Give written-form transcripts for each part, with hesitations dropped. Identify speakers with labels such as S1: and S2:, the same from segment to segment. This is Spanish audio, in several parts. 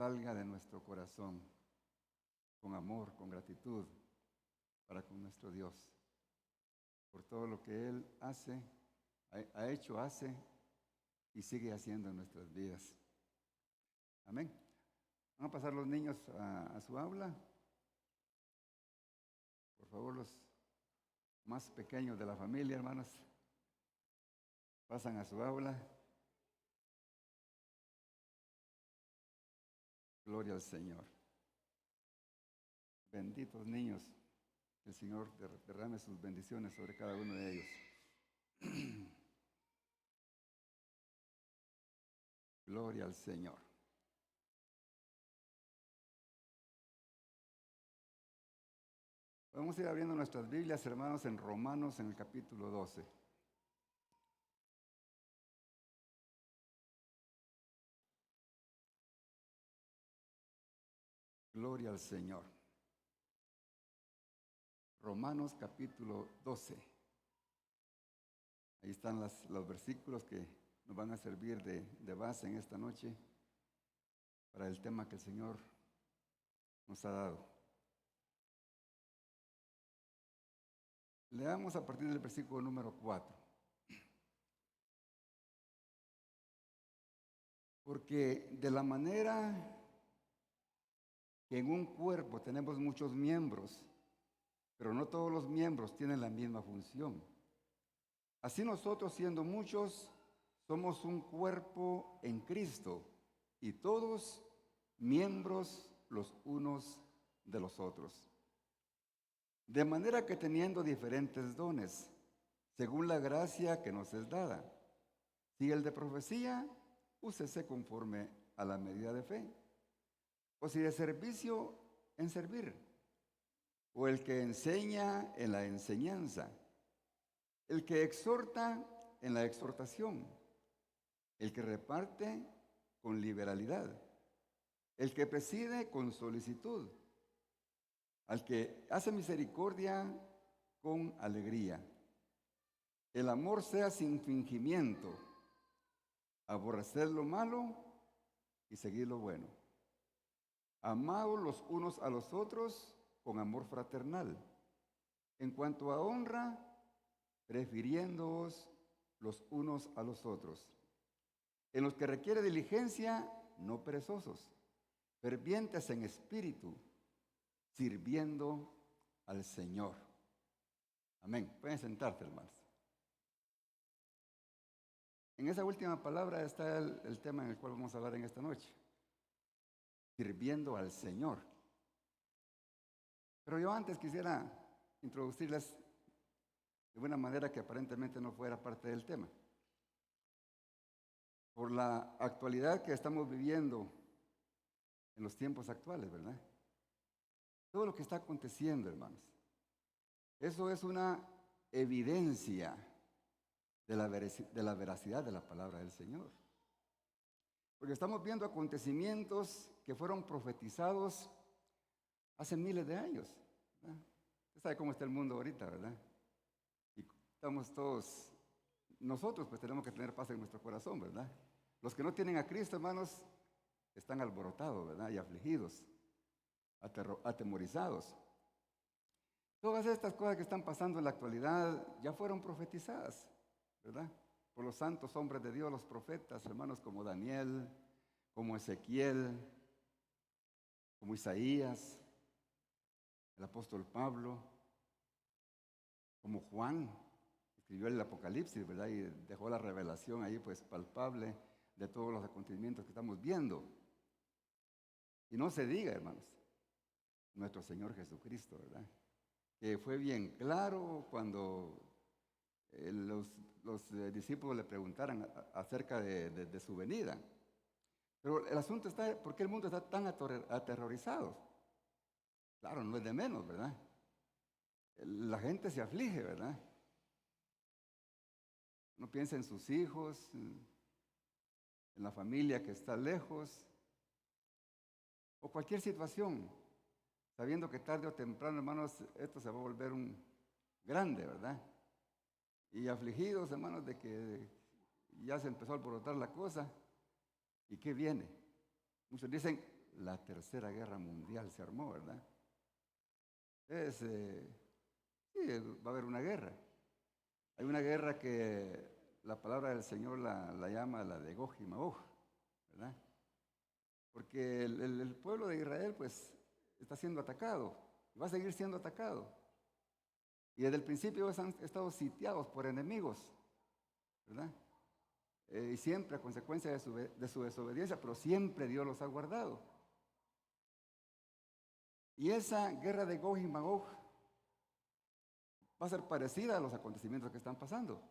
S1: salga de nuestro corazón con amor, con gratitud para con nuestro Dios, por todo lo que Él hace, ha hecho, hace y sigue haciendo en nuestras vidas. Amén. Van a pasar los niños a su aula. Por favor, los más pequeños de la familia, hermanos, pasan a su aula. Gloria al Señor. Benditos niños, que el Señor derrame sus bendiciones sobre cada uno de ellos. Gloria al Señor. Vamos a ir abriendo nuestras Biblias, hermanos, en Romanos, en el capítulo 12. Gloria al Señor. Romanos capítulo 12. Ahí están los versículos que nos van a servir de base en esta noche para el tema que el Señor nos ha dado. Leamos a partir del versículo número 4. Porque de la manera que en un cuerpo tenemos muchos miembros, pero no todos los miembros tienen la misma función. Así nosotros, siendo muchos, somos un cuerpo en Cristo y todos miembros los unos de los otros. De manera que teniendo diferentes dones, según la gracia que nos es dada, si el de profecía, úsese conforme a la medida de fe, o si de servicio, en servir, o el que enseña en la enseñanza, el que exhorta en la exhortación, el que reparte con liberalidad, el que preside con solicitud, al que hace misericordia con alegría. El amor sea sin fingimiento, aborrecer lo malo y seguir lo bueno. Amaos los unos a los otros con amor fraternal. En cuanto a honra, prefiriéndoos los unos a los otros. En los que requiere diligencia, no perezosos, fervientes en espíritu, sirviendo al Señor. Amén. Pueden sentarse, hermanos. En esa última palabra está el tema en el cual vamos a hablar en esta noche. Sirviendo al Señor. Pero yo antes quisiera introducirles de una manera que aparentemente no fuera parte del tema. Por la actualidad que estamos viviendo en los tiempos actuales, ¿verdad? Todo lo que está aconteciendo, hermanos. Eso es una evidencia de la veracidad de la palabra del Señor. Porque estamos viendo acontecimientos que fueron profetizados hace miles de años, ¿verdad? Usted sabe cómo está el mundo ahorita, ¿verdad? Y estamos todos, nosotros pues tenemos que tener paz en nuestro corazón, ¿verdad? Los que no tienen a Cristo, hermanos, están alborotados, ¿verdad? Y afligidos, atemorizados. Todas estas cosas que están pasando en la actualidad ya fueron profetizadas, ¿verdad? Por los santos hombres de Dios, los profetas, hermanos, como Daniel, como Ezequiel, como Isaías, el apóstol Pablo, como Juan, escribió el Apocalipsis, ¿verdad? Y dejó la revelación ahí, pues, palpable de todos los acontecimientos que estamos viendo. Y no se diga, hermanos, nuestro Señor Jesucristo, ¿verdad? Que fue bien claro cuando los discípulos le preguntaran acerca de su venida. Pero el asunto está, ¿por qué el mundo está tan aterrorizado? Claro, no es de menos, ¿verdad? La gente se aflige, ¿verdad? No piensa en sus hijos, en la familia que está lejos, o cualquier situación, sabiendo que tarde o temprano, hermanos, esto se va a volver un grande, ¿verdad? Y afligidos, hermanos, de que ya se empezó a alborotar la cosa. ¿Y qué viene? Muchos dicen, la Tercera Guerra Mundial se armó, ¿verdad? Sí, va a haber una guerra. Hay una guerra que la palabra del Señor la llama la de Gog y Magog, ¿verdad? Porque el pueblo de Israel, pues, está siendo atacado y va a seguir siendo atacado. Y desde el principio han estado sitiados por enemigos, ¿verdad? Y siempre a consecuencia de su desobediencia, pero siempre Dios los ha guardado. Y esa guerra de Gog y Magog va a ser parecida a los acontecimientos que están pasando.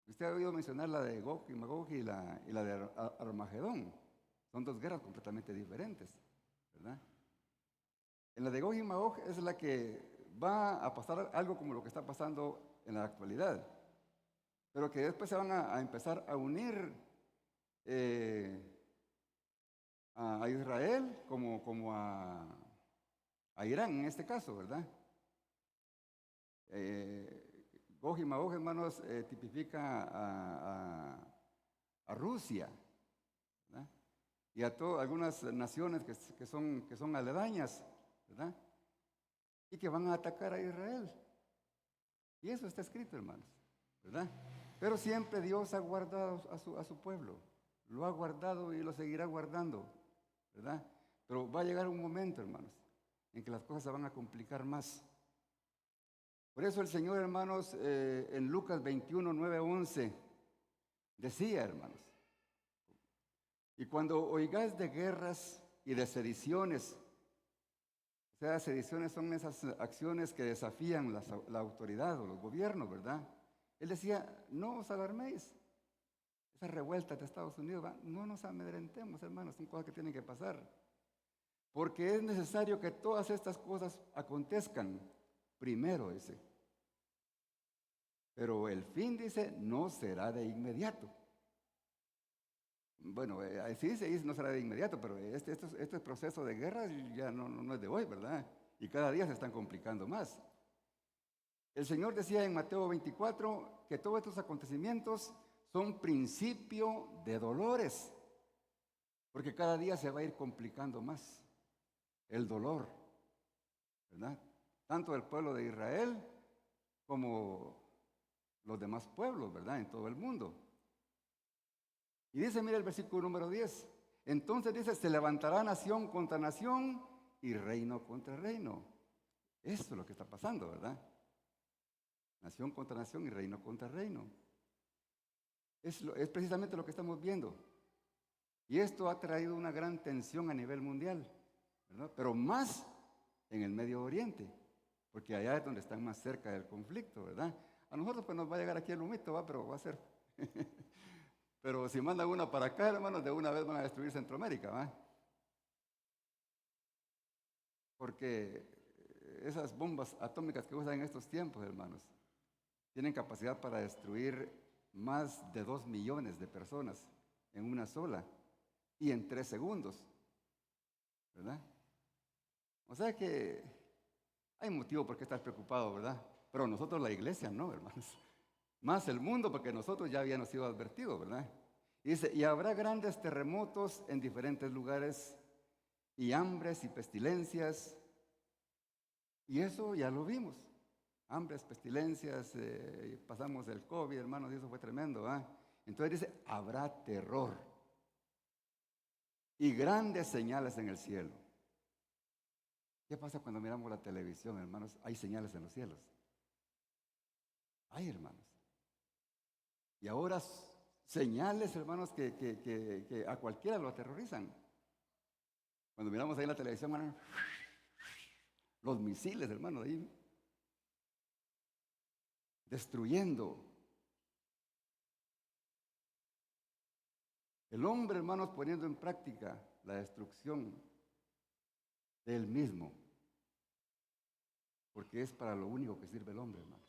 S1: Usted ha oído mencionar la de Gog y Magog y la de Armagedón. Son dos guerras completamente diferentes, ¿verdad? En la de Gog y Magog es la que va a pasar algo como lo que está pasando en la actualidad, pero que después se van a empezar a unir a Israel como a Irán en este caso, ¿verdad? Gog y Magog, hermanos, tipifica a Rusia, ¿verdad? Y a algunas naciones que son aledañas, ¿verdad? Y que van a atacar a Israel. Y eso está escrito, hermanos, ¿verdad? Pero siempre Dios ha guardado a su pueblo. Lo ha guardado y lo seguirá guardando, ¿verdad? Pero va a llegar un momento, hermanos, en que las cosas se van a complicar más. Por eso el Señor, hermanos, en Lucas 21, 9, 11, decía, hermanos, y cuando oigáis de guerras y de sediciones, o sea, sediciones son esas acciones que desafían la autoridad o los gobiernos, ¿verdad? Él decía, no os alarméis. Esa revuelta de Estados Unidos, no nos amedrentemos, hermanos, son cosas que tienen que pasar. Porque es necesario que todas estas cosas acontezcan primero, dice. Pero el fin, dice, no será de inmediato. Bueno, sí se dice no será de inmediato, pero este proceso de guerra ya no es de hoy, ¿verdad? Y cada día se están complicando más. El Señor decía en Mateo 24 que todos estos acontecimientos son principio de dolores, porque cada día se va a ir complicando más el dolor, ¿verdad? Tanto el pueblo de Israel como los demás pueblos, ¿verdad? En todo el mundo. Y dice, mira el versículo número 10. Entonces dice, se levantará nación contra nación y reino contra reino. Eso es lo que está pasando, ¿verdad? Nación contra nación y reino contra reino. Es precisamente lo que estamos viendo. Y esto ha traído una gran tensión a nivel mundial, ¿verdad? Pero más en el Medio Oriente, porque allá es donde están más cerca del conflicto, ¿verdad? A nosotros pues nos va a llegar aquí el humito, ¿va? Pero va a ser... Pero si mandan una para acá, hermanos, de una vez van a destruir Centroamérica, ¿va? Porque esas bombas atómicas que usan en estos tiempos, hermanos, tienen capacidad para destruir más de 2 millones de personas en una sola y en 3 segundos, ¿verdad? O sea que hay motivo por qué estar preocupado, ¿verdad? Pero nosotros la iglesia no, hermanos. Más el mundo, porque nosotros ya habíamos sido advertidos, ¿verdad? Y dice, y habrá grandes terremotos en diferentes lugares, y hambres y pestilencias. Y eso ya lo vimos. Hambres, pestilencias, pasamos el COVID, hermanos, y eso fue tremendo, ¿ah? Entonces dice, habrá terror y grandes señales en el cielo. ¿Qué pasa cuando miramos la televisión, hermanos? Hay señales en los cielos. Hay, hermanos. Y ahora señales, hermanos, que a cualquiera lo aterrorizan. Cuando miramos ahí en la televisión, hermanos, los misiles, hermanos, ahí destruyendo. El hombre, hermanos, poniendo en práctica la destrucción de él mismo, porque es para lo único que sirve el hombre, hermanos.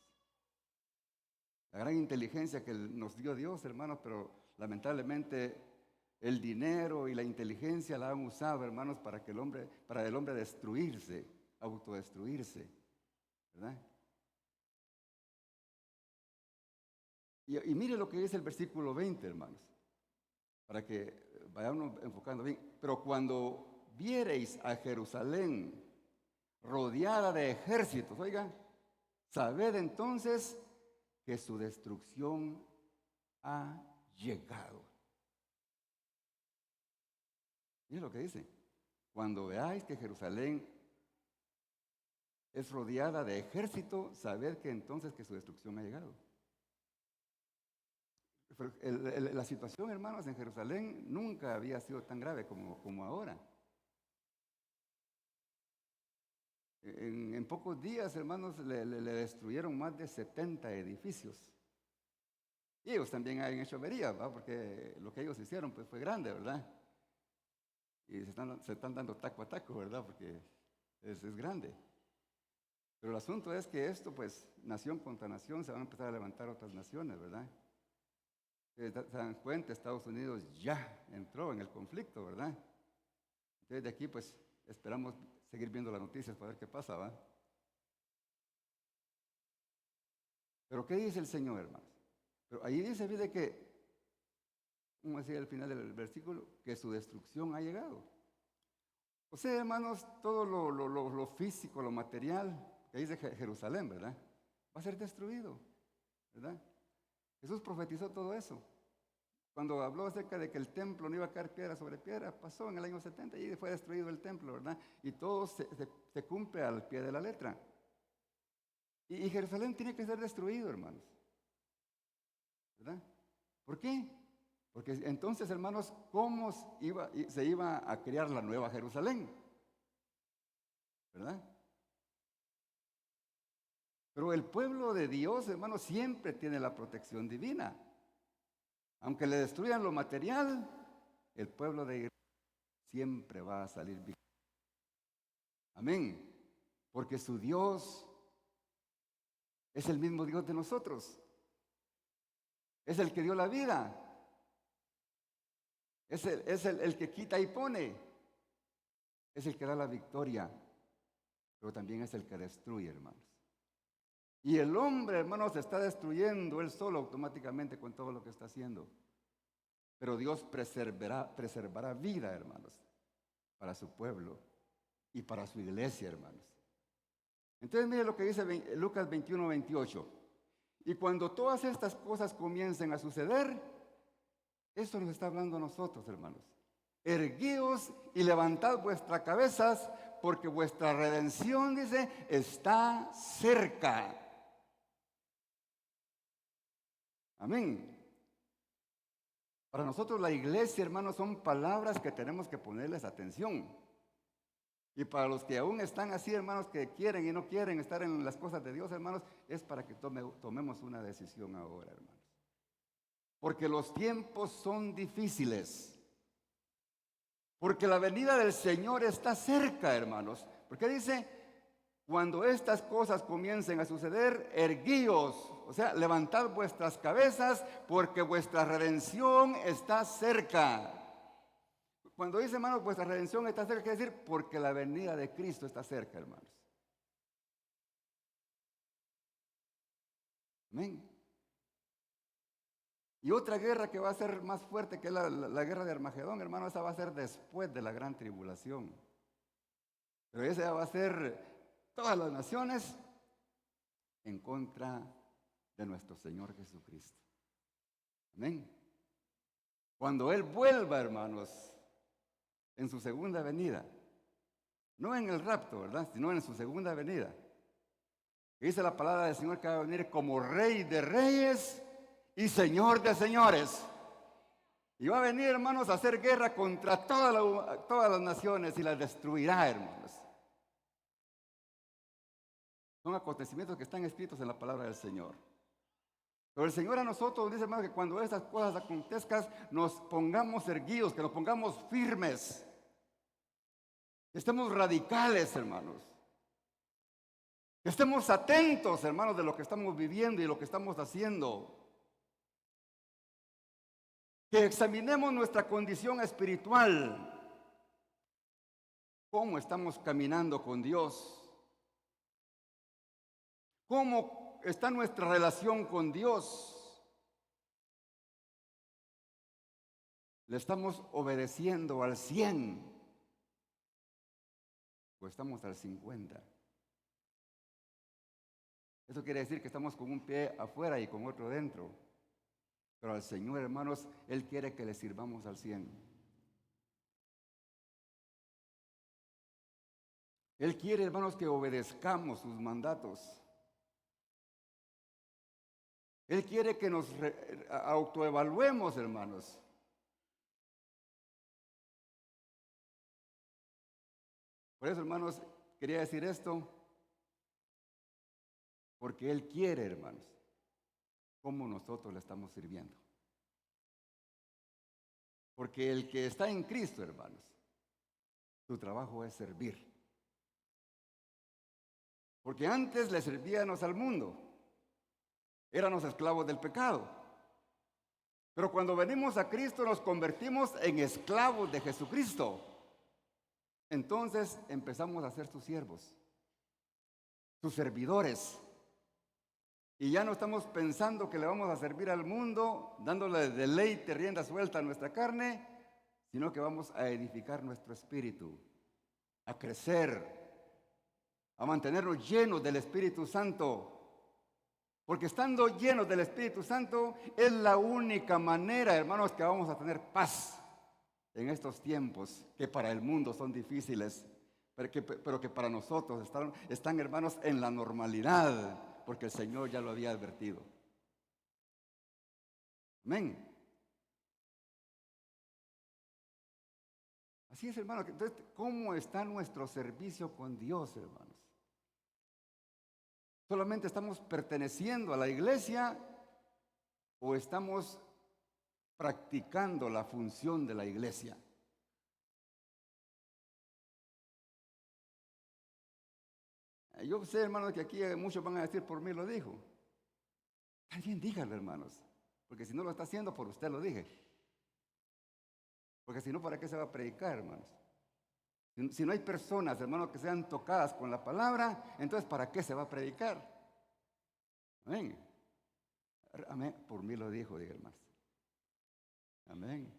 S1: La gran inteligencia que nos dio Dios, hermanos, pero lamentablemente el dinero y la inteligencia la han usado, hermanos, para el hombre destruirse, autodestruirse, ¿verdad? Y mire lo que dice el versículo 20, hermanos, para que vayamos enfocando bien. Pero cuando viereis a Jerusalén rodeada de ejércitos, oiga, sabed entonces que su destrucción ha llegado. Mire lo que dice. Cuando veáis que Jerusalén es rodeada de ejército, sabed que entonces que su destrucción ha llegado. La situación, hermanos, en Jerusalén nunca había sido tan grave como ahora. En pocos días, hermanos, le destruyeron más de 70 edificios. Y ellos también han hecho averías, ¿va? Porque lo que ellos hicieron pues, fue grande, ¿verdad? Y se están dando taco a taco, ¿verdad? Porque es grande. Pero el asunto es que esto, pues, nación contra nación, se van a empezar a levantar otras naciones, ¿verdad? Se dan cuenta, Estados Unidos ya entró en el conflicto, ¿verdad? Entonces de aquí, pues, esperamos seguir viendo las noticias para ver qué pasa, ¿va? Pero ¿qué dice el Señor, hermanos? Pero ahí dice, fíjate que, como decía al final del versículo, que su destrucción ha llegado. O sea, hermanos, todo lo físico, lo material, que dice Jerusalén, ¿verdad? Va a ser destruido, ¿verdad? Jesús profetizó todo eso. Cuando habló acerca de que el templo no iba a caer piedra sobre piedra, pasó en el año 70 y fue destruido el templo, ¿verdad? Y todo se cumple al pie de la letra. Y Jerusalén tiene que ser destruido, hermanos, ¿verdad? ¿Por qué? Porque entonces, hermanos, ¿cómo se iba a crear la nueva Jerusalén? ¿Verdad? Pero el pueblo de Dios, hermanos, siempre tiene la protección divina. Aunque le destruyan lo material, el pueblo de Israel siempre va a salir victorioso. Amén. Porque su Dios es el mismo Dios de nosotros. Es el que dio la vida. Es el que quita y pone. Es el que da la victoria. Pero también es el que destruye, hermanos. Y el hombre, hermanos, se está destruyendo él solo automáticamente con todo lo que está haciendo. Pero Dios preservará vida, hermanos, para su pueblo y para su iglesia, hermanos. Entonces, mire lo que dice Lucas 21, 28. Y cuando todas estas cosas comiencen a suceder, esto nos está hablando a nosotros, hermanos. Erguíos y levantad vuestras cabezas, porque vuestra redención, dice, está cerca. Amén. Para nosotros la iglesia, hermanos, son palabras que tenemos que ponerles atención. Y para los que aún están así, hermanos, que quieren y no quieren estar en las cosas de Dios, hermanos, es para que tomemos una decisión ahora, hermanos. Porque los tiempos son difíciles. Porque la venida del Señor está cerca, hermanos. Porque dice, cuando estas cosas comiencen a suceder, erguíos, o sea, levantad vuestras cabezas, porque vuestra redención está cerca. Cuando dice, hermanos, vuestra redención está cerca, quiere decir, porque la venida de Cristo está cerca, hermanos. Amén. Y otra guerra que va a ser más fuerte que la guerra de Armagedón, hermano, esa va a ser después de la gran tribulación. Pero esa va a ser todas las naciones en contra de nuestro Señor Jesucristo. Amén. Cuando Él vuelva, hermanos, en su segunda venida, no en el rapto, ¿verdad? Sino en su segunda venida. Dice la palabra del Señor que va a venir como Rey de reyes y Señor de señores. Y va a venir, hermanos, a hacer guerra contra todas las naciones y las destruirá, hermanos. Son acontecimientos que están escritos en la palabra del Señor. Pero el Señor a nosotros dice, hermanos, que cuando estas cosas acontezcan, nos pongamos erguidos, que nos pongamos firmes. Que estemos radicales, hermanos. Que estemos atentos, hermanos, de lo que estamos viviendo y lo que estamos haciendo. Que examinemos nuestra condición espiritual. ¿Cómo estamos caminando con Dios? ¿Cómo está nuestra relación con Dios? ¿Le estamos obedeciendo al 100? o estamos al 50. Eso quiere decir que estamos con un pie afuera y con otro dentro. Pero al Señor, hermanos, Él quiere que le sirvamos al 100. Él quiere, hermanos, que obedezcamos sus mandatos. Él quiere que nos autoevaluemos, hermanos. Por eso, hermanos, quería decir esto, porque Él quiere, hermanos, cómo nosotros le estamos sirviendo. Porque el que está en Cristo, hermanos, su trabajo es servir. Porque antes le servíamos al mundo, éramos esclavos del pecado. Pero cuando venimos a Cristo nos convertimos en esclavos de Jesucristo. Entonces empezamos a ser sus siervos, sus servidores. Y ya no estamos pensando que le vamos a servir al mundo, dándole deleite, rienda suelta a nuestra carne, sino que vamos a edificar nuestro espíritu, a crecer, a mantenernos llenos del Espíritu Santo. Porque estando llenos del Espíritu Santo es la única manera, hermanos, que vamos a tener paz en estos tiempos que para el mundo son difíciles, pero que para nosotros están, hermanos, en la normalidad, porque el Señor ya lo había advertido. Amén. Así es, hermano. Entonces, ¿cómo está nuestro servicio con Dios, hermanos? ¿Solamente estamos perteneciendo a la iglesia o estamos practicando la función de la iglesia? Yo sé, hermanos, que aquí muchos van a decir, por mí lo dijo. Alguien dígalo, hermanos, porque si no lo está haciendo, por usted lo dije. Porque si no, ¿para qué se va a predicar, hermanos? Si no hay personas, hermanos, que sean tocadas con la palabra, entonces ¿para qué se va a predicar? Amén. Amén. Por mí lo dijo, diga, hermanos. Amén.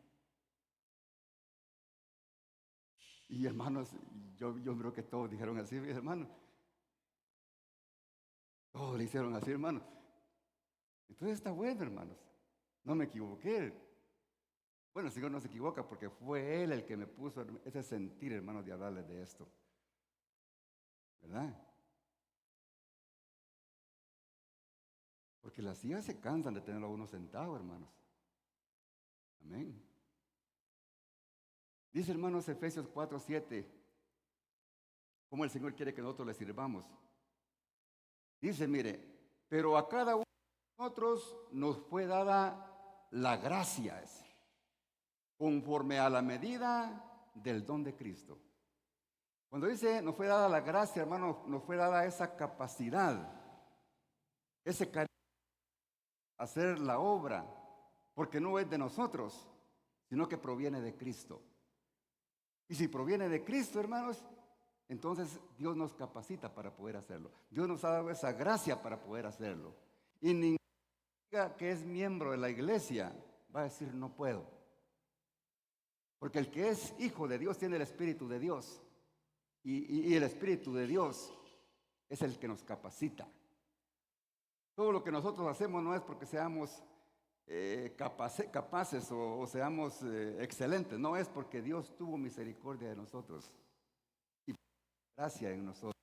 S1: Y hermanos, yo creo que todos dijeron así, hermanos. Todos le hicieron así, hermanos. Entonces está bueno, hermanos. No me equivoqué. Bueno, el Señor no se equivoca porque fue Él el que me puso ese sentir, hermanos, de hablarles de esto. ¿Verdad? Porque las sillas se cansan de tenerlo a uno sentado, hermanos. Amén. Dice, hermanos, Efesios 4:7, cómo el Señor quiere que nosotros le sirvamos. Dice, mire, pero a cada uno de nosotros nos fue dada la gracia, conforme a la medida del don de Cristo. Cuando dice nos fue dada la gracia, hermanos, nos fue dada esa capacidad, ese cariño a hacer la obra, porque no es de nosotros, sino que proviene de Cristo. Y si proviene de Cristo, hermanos, entonces Dios nos capacita para poder hacerlo. Dios nos ha dado esa gracia para poder hacerlo. Y ningún que es miembro de la iglesia va a decir no puedo. Porque el que es hijo de Dios tiene el Espíritu de Dios. Y el Espíritu de Dios es el que nos capacita. Todo lo que nosotros hacemos no es porque seamos capaces o seamos excelentes. No, es porque Dios tuvo misericordia de nosotros y gracia en nosotros.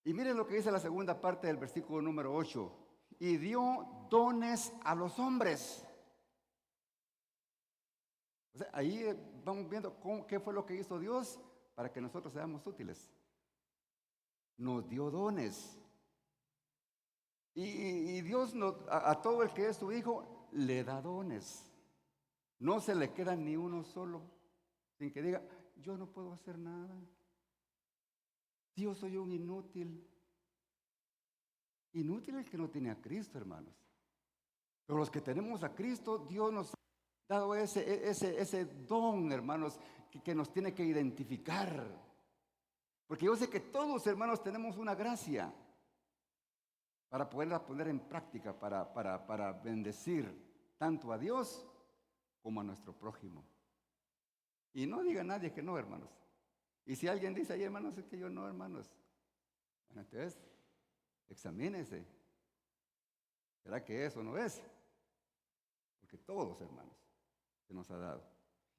S1: Y miren lo que dice la segunda parte del versículo número 8. Y dio dones a los hombres. O sea, ahí vamos viendo qué fue lo que hizo Dios para que nosotros seamos útiles. Nos dio dones. Y Dios a todo el que es su hijo le da dones. No se le queda ni uno solo, sin que diga, yo no puedo hacer nada. Yo soy un inútil. Inútil el que no tiene a Cristo, hermanos. Pero los que tenemos a Cristo, Dios nos ha dado ese don, hermanos, que nos tiene que identificar. Porque yo sé que todos, hermanos, tenemos una gracia para poderla poner en práctica, para bendecir tanto a Dios como a nuestro prójimo. Y no diga nadie que no, hermanos. Y si alguien dice, ay hermanos, es que yo no, hermanos. Bueno, entonces, examínese. ¿Será que eso no es? Porque todos, hermanos, se nos ha dado.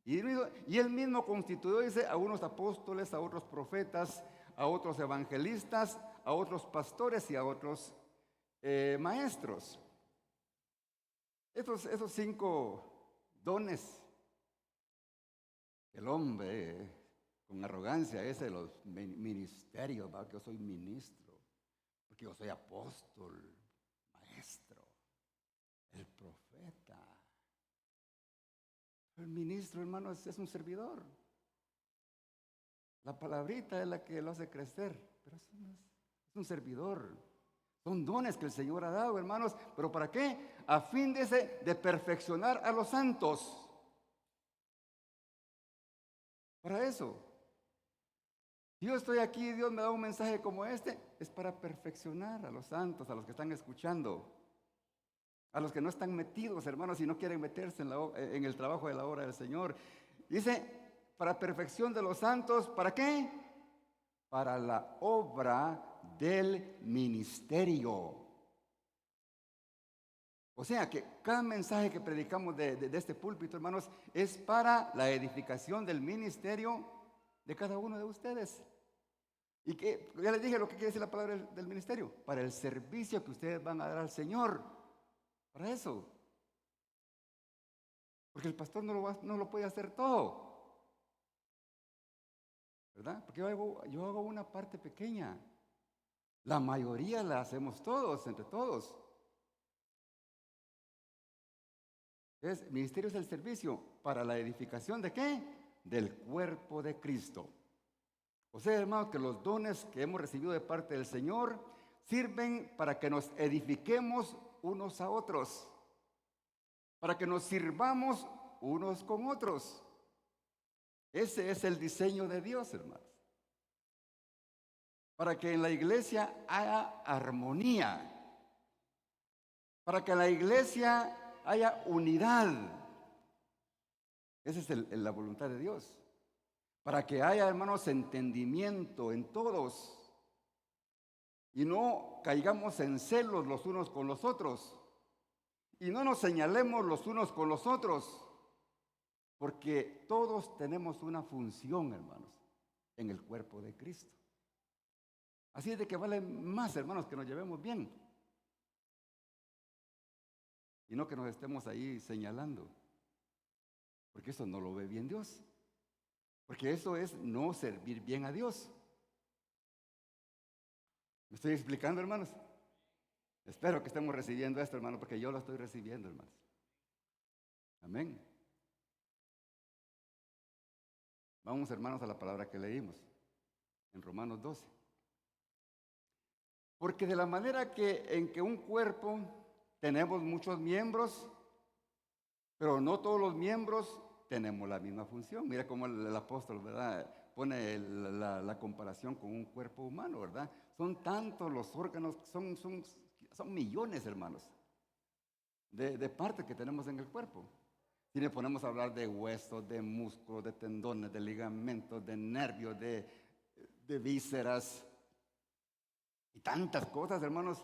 S1: Y él mismo constituyó, dice, a unos apóstoles, a otros profetas, a otros evangelistas, a otros pastores y a otros maestros. Esos 5 dones, el hombre con arrogancia ese de los ministerios, ¿va? Que yo soy ministro, porque yo soy apóstol, maestro, el profeta. El ministro, hermano, es un servidor. La palabrita es la que lo hace crecer, pero eso no es un servidor. Son dones que el Señor ha dado, hermanos, pero ¿para qué? A fin de perfeccionar a los santos. Para eso. Si yo estoy aquí y Dios me da un mensaje como este, es para perfeccionar a los santos, a los que están escuchando, a los que no están metidos, hermanos, y no quieren meterse en el trabajo de la obra del Señor. Dice, para perfección de los santos, ¿para qué? Para la obra del ministerio. O sea que cada mensaje que predicamos de este púlpito, hermanos, es para la edificación del ministerio de cada uno de ustedes. Y que ya les dije lo que quiere decir la palabra del ministerio, para el servicio que ustedes van a dar al Señor. Para eso. Porque el pastor no lo puede hacer todo. ¿Verdad? Porque yo hago una parte pequeña. La mayoría la hacemos todos, entre todos. Entonces, ministerio es el servicio para la edificación ¿de qué? Del cuerpo de Cristo. O sea, hermanos, que los dones que hemos recibido de parte del Señor sirven para que nos edifiquemos unos a otros, para que nos sirvamos unos con otros. Ese es el diseño de Dios, hermanos. Para que en la iglesia haya armonía, para que en la iglesia haya unidad. Esa es la voluntad de Dios. Para que haya, hermanos, entendimiento en todos y no caigamos en celos los unos con los otros y no nos señalemos los unos con los otros, porque todos tenemos una función, hermanos, en el cuerpo de Cristo. Así es de que vale más, hermanos, que nos llevemos bien y no que nos estemos ahí señalando, porque eso no lo ve bien Dios. Porque eso es no servir bien a Dios. ¿Me estoy explicando, hermanos? Espero que estemos recibiendo esto, hermano, porque yo lo estoy recibiendo, hermanos. Amén. Vamos, hermanos, a la palabra que leímos en Romanos 12. Porque de la manera en que un cuerpo tenemos muchos miembros, pero no todos los miembros tenemos la misma función. Mira cómo el apóstol, ¿verdad?, pone la comparación con un cuerpo humano, ¿verdad? Son tantos los órganos, son millones, hermanos, de partes que tenemos en el cuerpo. Si le ponemos a hablar de huesos, de músculos, de tendones, de ligamentos, de nervios, de vísceras y tantas cosas, hermanos.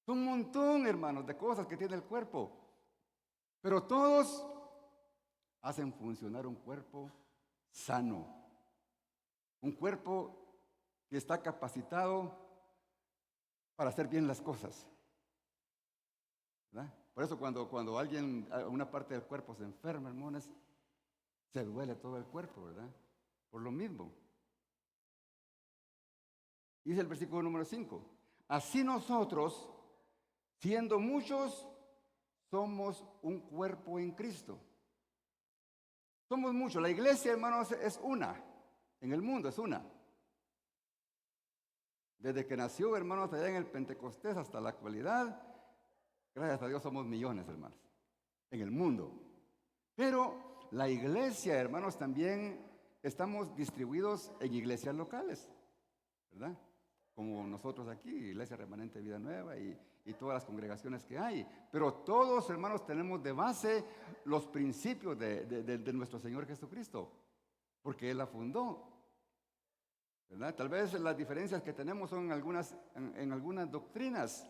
S1: Son un montón, hermanos, de cosas que tiene el cuerpo. Pero todos hacen funcionar un cuerpo sano. Un cuerpo que está capacitado para hacer bien las cosas. ¿Verdad? Por eso cuando alguien, una parte del cuerpo se enferma, hermanos, se duele todo el cuerpo, ¿verdad? Por lo mismo. Dice el versículo número 5. Así nosotros, siendo muchos, somos un cuerpo en Cristo. Somos muchos. La iglesia, hermanos, es una. En el mundo es una. Desde que nació, hermanos, allá en el Pentecostés hasta la actualidad, gracias a Dios somos millones, hermanos, en el mundo. Pero la iglesia, hermanos, también estamos distribuidos en iglesias locales, ¿verdad? Como nosotros aquí, Iglesia Remanente Vida Nueva y todas las congregaciones que hay. Pero todos, hermanos, tenemos de base los principios de nuestro Señor Jesucristo. porque Él la fundó, ¿verdad? Tal vez las diferencias que tenemos son en algunas doctrinas,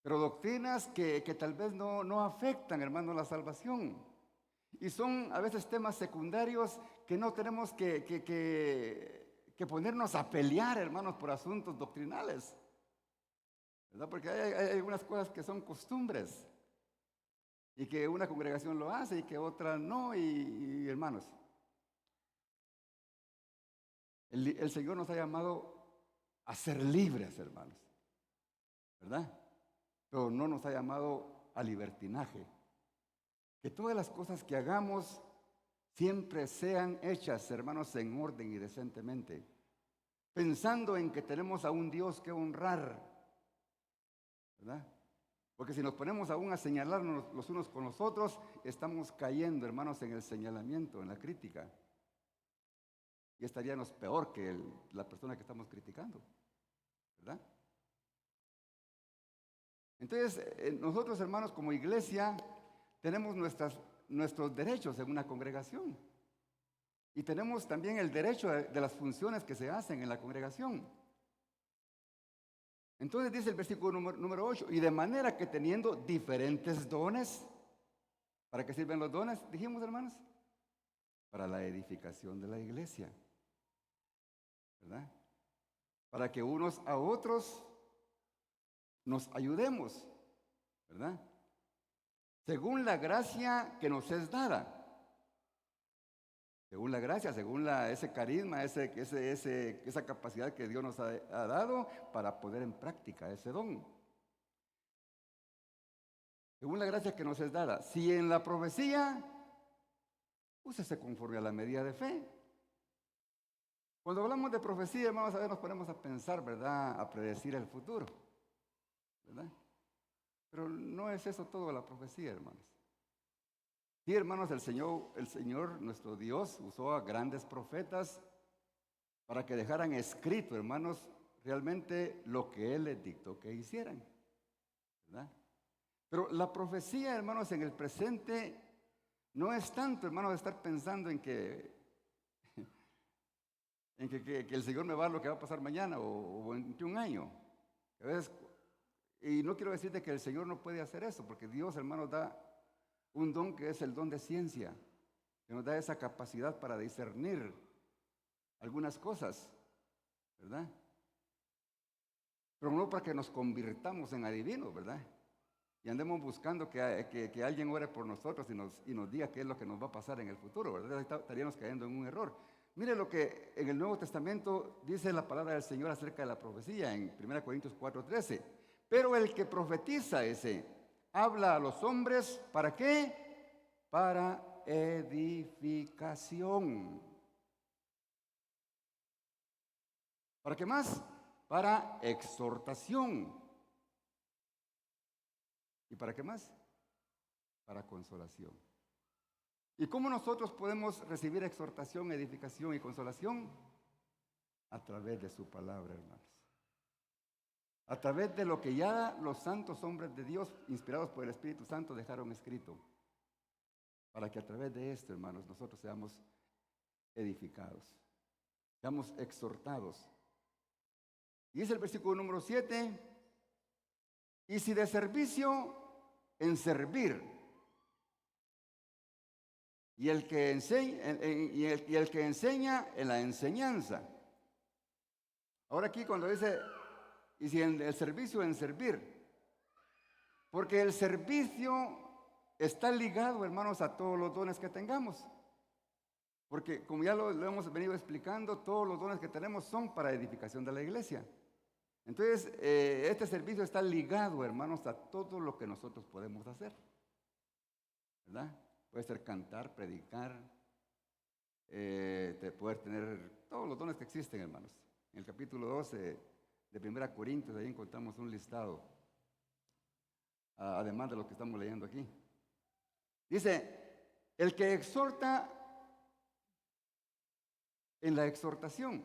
S1: pero doctrinas que tal vez no afectan, hermano, la salvación. Y son a veces temas secundarios que no tenemos que ponernos a pelear, hermanos, por asuntos doctrinales, ¿verdad? Porque hay algunas cosas que son costumbres y que una congregación lo hace y que otra no, y hermanos, el Señor nos ha llamado a ser libres, hermanos, ¿verdad? Pero no nos ha llamado a libertinaje. Que todas las cosas que hagamos siempre sean hechas, hermanos, en orden y decentemente, pensando en que tenemos a un Dios que honrar, ¿verdad? Porque si nos ponemos aún a señalarnos los unos con los otros, estamos cayendo, hermanos, en el señalamiento, en la crítica. Y estaríamos peor que la persona que estamos criticando, ¿verdad? Entonces, nosotros, hermanos, como iglesia, tenemos nuestros derechos en una congregación. Y tenemos también el derecho de las funciones que se hacen en la congregación. Entonces dice el versículo número 8, y de manera que teniendo diferentes dones, ¿para qué sirven los dones? Dijimos, hermanos, para la edificación de la iglesia, ¿verdad? Para que unos a otros nos ayudemos, ¿verdad? Según la gracia que nos es dada. Según la gracia, según ese carisma, esa capacidad que Dios nos ha dado para poner en práctica ese don. Según la gracia que nos es dada. Si en la profecía, úsese conforme a la medida de fe. Cuando hablamos de profecía, hermanos, a ver, nos ponemos a pensar, ¿verdad? A predecir el futuro, ¿verdad? Pero no es eso todo la profecía, hermanos. Sí, hermanos, el Señor, nuestro Dios, usó a grandes profetas para que dejaran escrito, hermanos, realmente lo que Él les dictó que hicieran, ¿verdad? Pero la profecía, hermanos, en el presente no es tanto, hermanos, de estar pensando en que el Señor me va a dar lo que va a pasar mañana o en un año. A veces, y no quiero decir de que el Señor no puede hacer eso, porque Dios, hermanos, da un don que es el don de ciencia, que nos da esa capacidad para discernir algunas cosas, ¿verdad? Pero no para que nos convirtamos en adivinos, ¿verdad? Y andemos buscando que alguien ore por nosotros y nos diga qué es lo que nos va a pasar en el futuro, ¿verdad? Estaríamos cayendo en un error. Mire lo que en el Nuevo Testamento dice la palabra del Señor acerca de la profecía en 1 Corintios 4:13. Pero el que profetiza habla a los hombres, ¿para qué? Para edificación. ¿Para qué más? Para exhortación. ¿Y para qué más? Para consolación. ¿Y cómo nosotros podemos recibir exhortación, edificación y consolación? A través de su palabra, hermanos. A través de lo que ya los santos hombres de Dios, inspirados por el Espíritu Santo, dejaron escrito. Para que a través de esto, hermanos, nosotros seamos edificados, seamos exhortados. Y es el versículo número 7. Y si de servicio, en servir. Y el que enseña en la enseñanza. Ahora aquí cuando dice, y si en el servicio, en servir. Porque el servicio está ligado, hermanos, a todos los dones que tengamos. Porque como ya lo hemos venido explicando, todos los dones que tenemos son para edificación de la iglesia. Entonces, este servicio está ligado, hermanos, a todo lo que nosotros podemos hacer, ¿verdad? Puede ser cantar, predicar, poder tener todos los dones que existen, hermanos. En el capítulo 12 de 1 Corintios, ahí encontramos un listado, además de lo que estamos leyendo aquí. Dice, el que exhorta en la exhortación.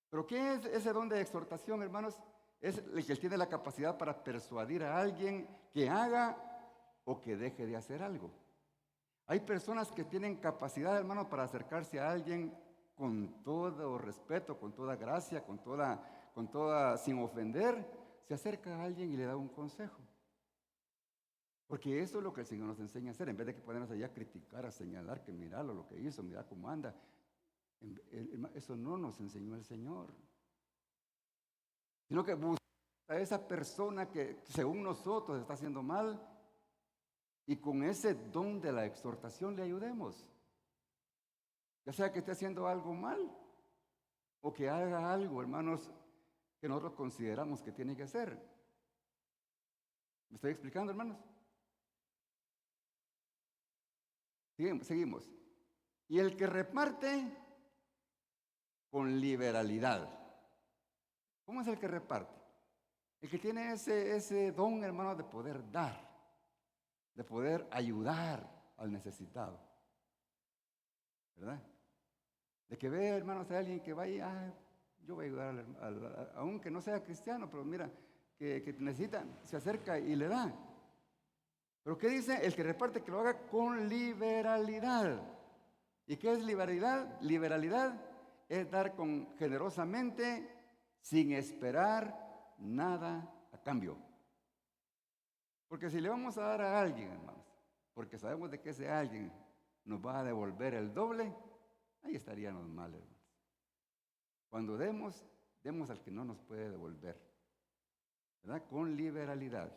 S1: ¿Pero qué es ese don de exhortación, hermanos? Es el que tiene la capacidad para persuadir a alguien que haga o que deje de hacer algo. Hay personas que tienen capacidad, hermano, para acercarse a alguien con todo respeto, con toda gracia, sin ofender. Se acerca a alguien y le da un consejo. Porque eso es lo que el Señor nos enseña a hacer, en vez de que ponernos allá a criticar, a señalar, que miralo lo que hizo, mira cómo anda. Eso no nos enseñó el Señor. Sino que busca a esa persona que según nosotros está haciendo mal y con ese don de la exhortación le ayudemos. Ya sea que esté haciendo algo mal o que haga algo, hermanos, que nosotros consideramos que tiene que hacer. ¿Me estoy explicando, hermanos? Seguimos. Y el que reparte con liberalidad. ¿Cómo es el que reparte? El que tiene ese don, hermano, de poder dar, de poder ayudar al necesitado. ¿Verdad? De que ve, hermanos, a alguien que vaya, yo voy a ayudar, aunque no sea cristiano, pero mira, que necesita, se acerca y le da. Pero ¿qué dice? El que reparte que lo haga con liberalidad. ¿Y qué es liberalidad? Liberalidad es dar generosamente sin esperar nada a cambio. Porque si le vamos a dar a alguien, hermanos, porque sabemos de que ese alguien nos va a devolver el doble, ahí estaríamos mal, hermanos. Cuando demos al que no nos puede devolver, ¿verdad? Con liberalidad.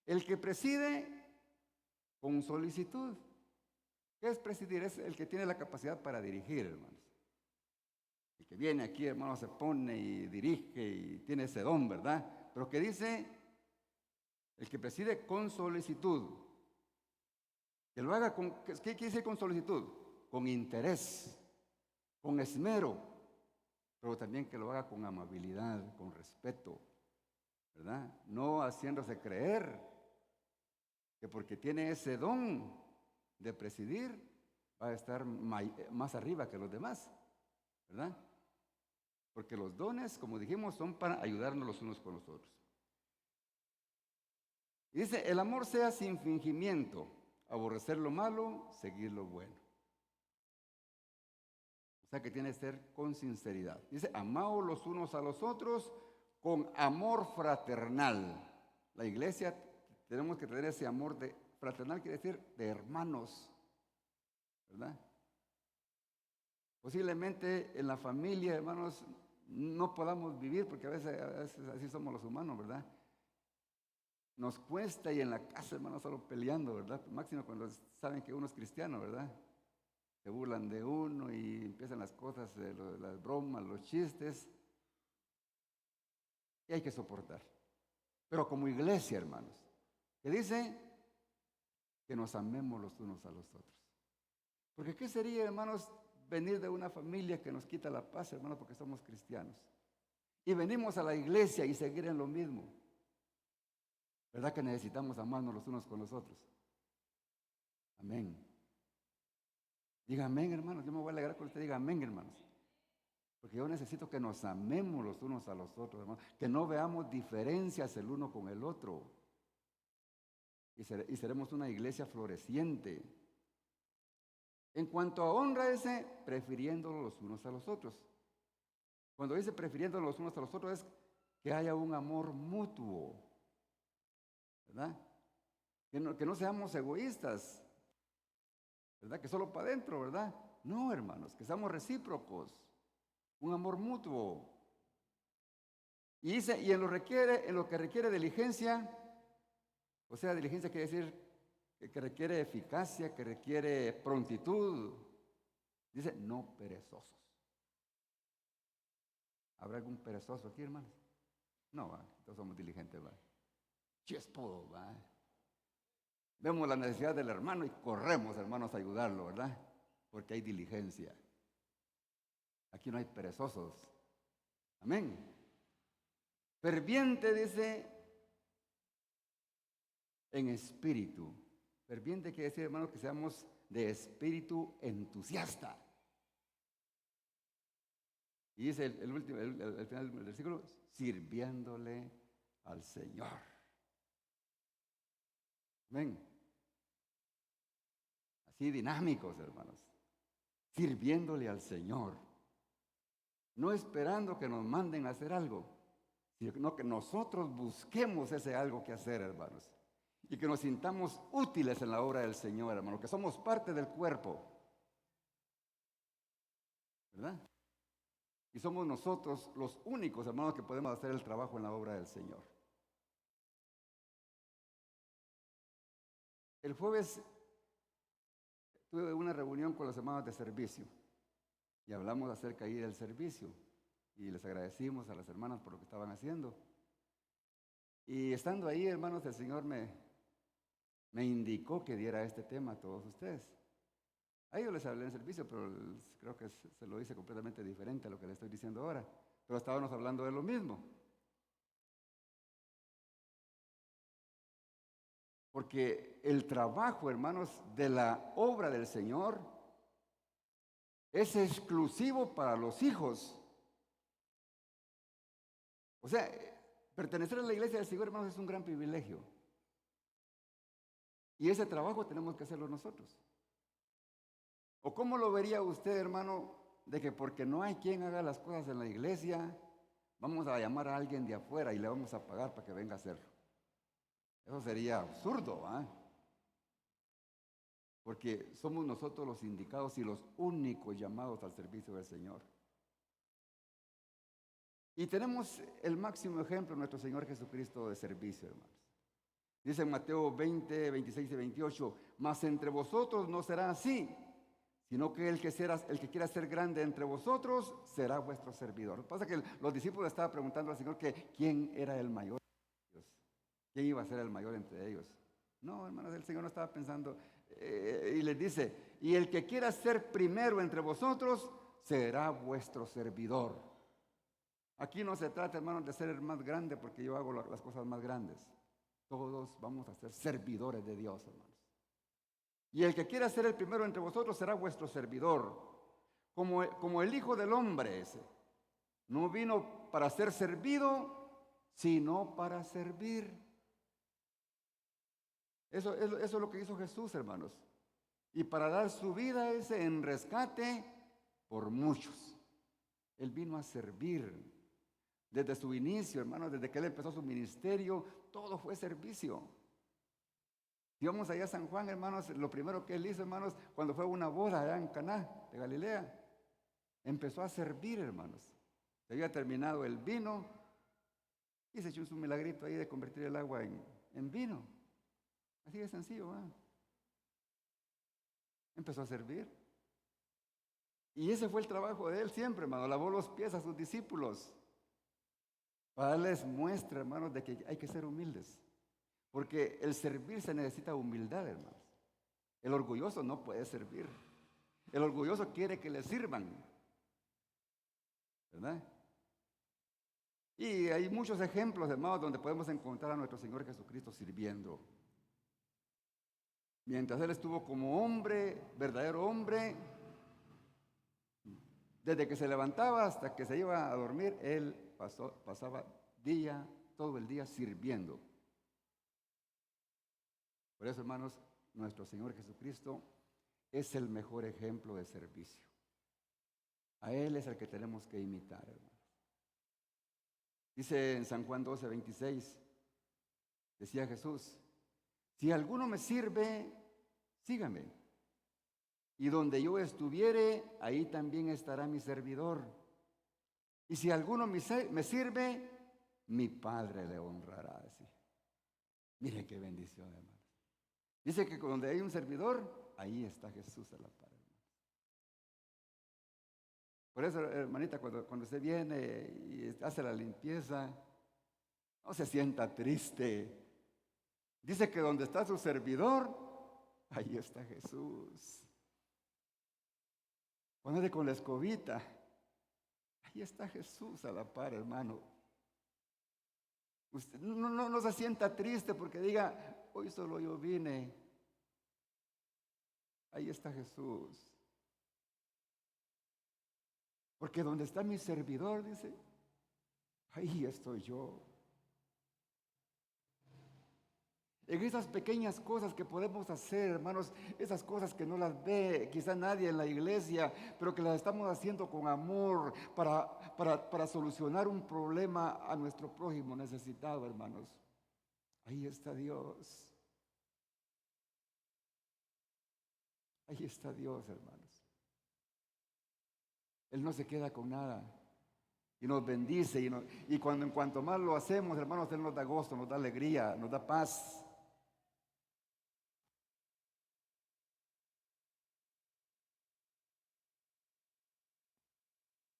S1: El que preside con solicitud. ¿Qué es presidir? Es el que tiene la capacidad para dirigir, hermanos. El que viene aquí, hermano, se pone y dirige y tiene ese don, ¿verdad? Pero que dice, el que preside con solicitud. Que lo haga con, ¿qué quiere decir con solicitud? Con interés, con esmero, pero también que lo haga con amabilidad, con respeto, ¿verdad? No haciéndose creer que porque tiene ese don de presidir, va a estar más arriba que los demás, ¿verdad? Porque los dones, como dijimos, son para ayudarnos los unos con los otros. Y dice, el amor sea sin fingimiento, aborrecer lo malo, seguir lo bueno. O sea que tiene que ser con sinceridad. Dice, amaos los unos a los otros con amor fraternal. La iglesia tenemos que tener ese amor fraternal, quiere decir de hermanos, ¿verdad? Posiblemente en la familia, hermanos, no podamos vivir, porque a veces así somos los humanos, ¿verdad? Nos cuesta y en la casa, hermanos, solo peleando, ¿verdad? Máximo cuando saben que uno es cristiano, ¿verdad? Se burlan de uno y empiezan las cosas, las bromas, los chistes, y hay que soportar. Pero como iglesia, hermanos, que dice que nos amemos los unos a los otros. Porque ¿qué sería, hermanos, venir de una familia que nos quita la paz, hermanos, porque somos cristianos? Y venimos a la iglesia y seguir en lo mismo. ¿Verdad que necesitamos amarnos los unos con los otros? Amén. Diga amén, hermanos. Yo me voy a alegrar cuando usted diga amén, hermanos. Porque yo necesito que nos amemos los unos a los otros, hermanos. Que no veamos diferencias el uno con el otro. Y seremos una iglesia floreciente. En cuanto a honra, dice, prefiriéndolos los unos a los otros. Cuando dice prefiriéndolos los unos a los otros es que haya un amor mutuo, ¿verdad? Que no seamos egoístas, ¿verdad? Que solo para adentro, ¿verdad? No, hermanos, que seamos recíprocos, un amor mutuo. Y dice, y en lo que requiere diligencia, o sea, diligencia quiere decir que requiere eficacia, que requiere prontitud. Dice, no perezosos. ¿Habrá algún perezoso aquí, hermanos? No, ¿va? Todos somos diligentes, ¿va? Chispudo, ¿va? Vemos la necesidad del hermano y corremos, hermanos, a ayudarlo, ¿verdad? Porque hay diligencia. Aquí no hay perezosos. Amén. Ferviente, dice, en espíritu. Ferviente quiere decir, hermanos, que seamos de espíritu entusiasta. Y dice el final del versículo, sirviéndole al Señor. Amén. así dinámicos, hermanos, sirviéndole al Señor, no esperando que nos manden a hacer algo, sino que nosotros busquemos ese algo que hacer, hermanos, y que nos sintamos útiles en la obra del Señor, hermanos, que somos parte del cuerpo, ¿verdad? Y somos nosotros los únicos, hermanos, que podemos hacer el trabajo en la obra del Señor. El jueves tuve una reunión con los hermanos de servicio y hablamos acerca ahí del servicio y les agradecimos a las hermanas por lo que estaban haciendo. Y estando ahí, hermanos, el Señor me indicó que diera este tema a todos ustedes. A ellos les hablé en servicio, pero creo que se lo hice completamente diferente a lo que les estoy diciendo ahora. Pero estábamos hablando de lo mismo. Porque el trabajo, hermanos, de la obra del Señor es exclusivo para los hijos. O sea, pertenecer a la iglesia del Señor, hermanos, es un gran privilegio. Y ese trabajo tenemos que hacerlo nosotros. ¿O cómo lo vería usted, hermano, de que porque no hay quien haga las cosas en la iglesia, vamos a llamar a alguien de afuera y le vamos a pagar para que venga a hacerlo? Eso sería absurdo, ¿eh? Porque somos nosotros los indicados y los únicos llamados al servicio del Señor. Y tenemos el máximo ejemplo, nuestro Señor Jesucristo, de servicio, hermanos. Dice en Mateo 20, 26 y 28, mas entre vosotros no será así, sino que el que quiera ser grande entre vosotros será vuestro servidor. Lo que pasa es que los discípulos estaban preguntando al Señor que quién era el mayor de ellos, quién iba a ser el mayor entre ellos. No, hermanos, el Señor no estaba pensando, y les dice, y el que quiera ser primero entre vosotros será vuestro servidor. Aquí no se trata, hermanos, de ser el más grande porque yo hago las cosas más grandes. Todos vamos a ser servidores de Dios, hermanos. Y el que quiera ser el primero entre vosotros será vuestro servidor. Como el Hijo del Hombre ese. No vino para ser servido, sino para servir. Eso es lo que hizo Jesús, hermanos. Y para dar su vida ese en rescate por muchos. Él vino a servir. Desde su inicio, hermanos, desde que Él empezó su ministerio, todo fue servicio. Si vamos allá a San Juan, hermanos, lo primero que Él hizo, hermanos, cuando fue a una boda allá en Caná de Galilea, empezó a servir, hermanos. Se había terminado el vino y se echó un milagrito ahí de convertir el agua en vino. Así de sencillo, ¿eh? Empezó a servir. Y ese fue el trabajo de Él siempre, hermano. Lavó los pies a sus discípulos. Para darles muestra, hermanos, de que hay que ser humildes. Porque el servir se necesita humildad, hermanos. El orgulloso no puede servir. El orgulloso quiere que le sirvan. ¿Verdad? Y hay muchos ejemplos, hermanos, donde podemos encontrar a nuestro Señor Jesucristo sirviendo. Mientras Él estuvo como hombre, verdadero hombre, desde que se levantaba hasta que se iba a dormir, Él pasaba todo el día sirviendo. Por eso, hermanos, nuestro Señor Jesucristo es el mejor ejemplo de servicio. A Él es el que tenemos que imitar, hermanos. Dice en San Juan 12, 26, decía Jesús, si alguno me sirve, sígame. Y donde yo estuviere, ahí también estará mi servidor. Y si alguno me sirve, mi Padre le honrará. Así. Mire qué bendición, hermano. Dice que donde hay un servidor, ahí está Jesús a la par. Por eso, hermanita, cuando usted viene y hace la limpieza, no se sienta triste. Dice que donde está su servidor, ahí está Jesús. Póngale con la escobita. Ahí está Jesús a la par, hermano. Usted no se sienta triste porque diga, hoy solo yo vine. Ahí está Jesús. Porque donde está mi servidor, dice, ahí estoy yo. En esas pequeñas cosas que podemos hacer, hermanos, esas cosas que no las ve quizá nadie en la iglesia, pero que las estamos haciendo con amor para solucionar un problema a nuestro prójimo necesitado, hermanos. Ahí está Dios. Ahí está Dios, hermanos. Él no se queda con nada y nos bendice. Y cuando en cuanto más lo hacemos, hermanos, Él nos da gozo, nos da alegría, nos da paz.